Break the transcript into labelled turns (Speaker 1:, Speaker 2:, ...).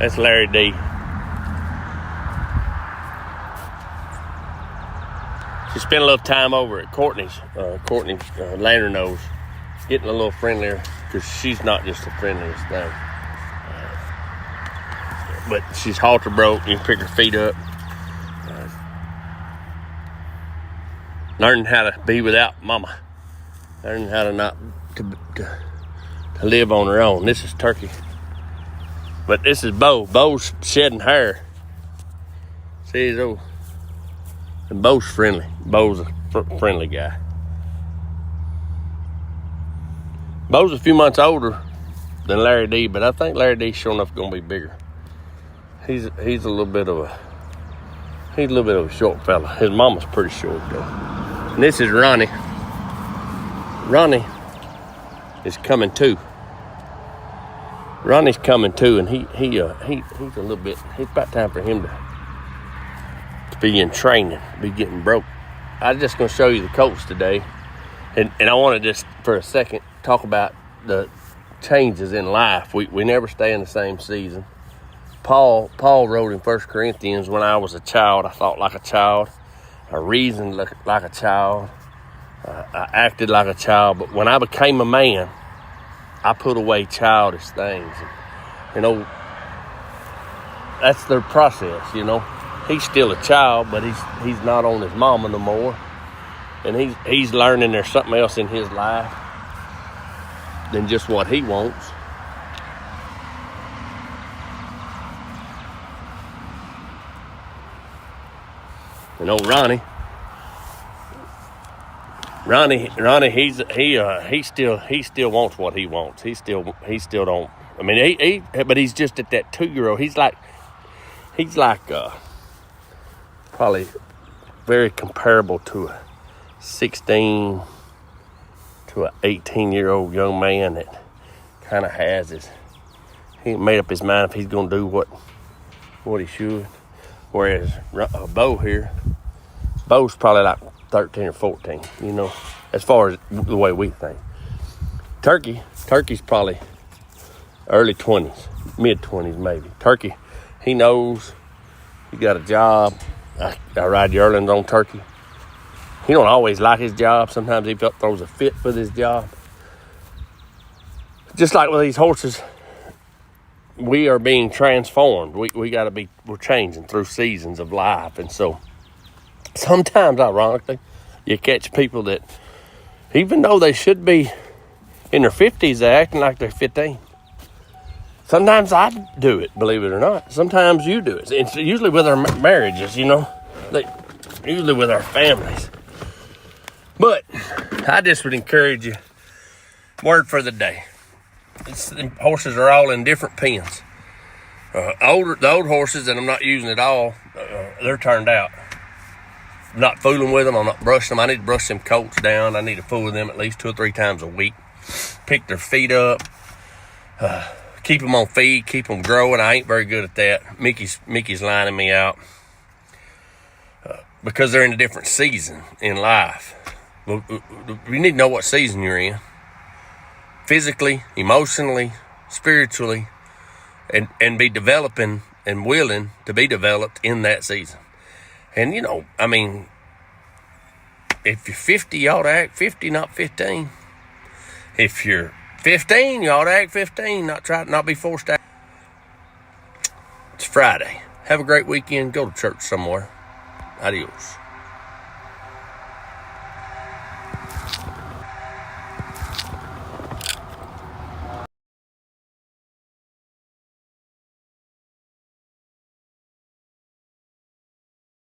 Speaker 1: That's Larry D. She spent a little time over at Courtney's Lantern Nose, getting a little friendlier, because she's not just the friendliest thing. But she's halter broke. You can pick her feet up. Learning how to be without mama. Learning how to not to live on her own. This is Turkey. But this is Bo. Bo's shedding hair. See his old. And Bo's friendly. Bo's a friendly guy. Bo's a few months older than Larry D, but I think Larry D's sure enough going to be bigger. He's a little bit of a short fella. His mama's pretty short though. And this is Ronnie. Ronnie is coming too. Ronnie's coming too, and he's a little bit. It's about time for him to be in training, be getting broke. I'm just gonna show you the colts today, and I want to just for a second talk about the changes in life. We never stay in the same season. Paul wrote in 1 Corinthians, when I was a child, I thought like a child. I reasoned like a child. I acted like a child. But when I became a man, I put away childish things. And, that's their process, He's still a child, but he's not on his mama no more. And he's learning there's something else in his life than just what he wants. And old Ronnie, he still wants what he wants. He still don't. I mean, but he's just at that 2-year-old. He's like probably very comparable to a 16 to an 18-year-old young man that kind of he made up his mind if he's gonna do what he should. Whereas Bo's probably like 13 or 14, as far as the way we think. Turkey's probably early 20s, mid-20s maybe. Turkey, he knows he got a job. I ride yearlings on Turkey. He don't always like his job. Sometimes he throws a fit with his job. Just like with these horses, we are being transformed. We're changing through seasons of life. And so sometimes, ironically, you catch people that, even though they should be in their 50s, they're acting like they're 15. Sometimes I do it, believe it or not. Sometimes you do it. It's usually with our marriages, usually with our families. But I just would encourage you, word for the day. The horses are all in different pens. The old horses that I'm not using at all, they're turned out. I'm not fooling with them. I'm not brushing them. I need to brush them colts down. I need to fool with them at least 2 or 3 times a week. Pick their feet up. Keep them on feed. Keep them growing. I ain't very good at that. Mickey's lining me out because they're in a different season in life. You need to know what season you're in. Physically, emotionally, spiritually, and be developing and willing to be developed in that season. And, if you're 50, you ought to act 50, not 15. If you're 15, you ought to act 15, not be forced to act. It's Friday. Have a great weekend. Go to church somewhere. Adios.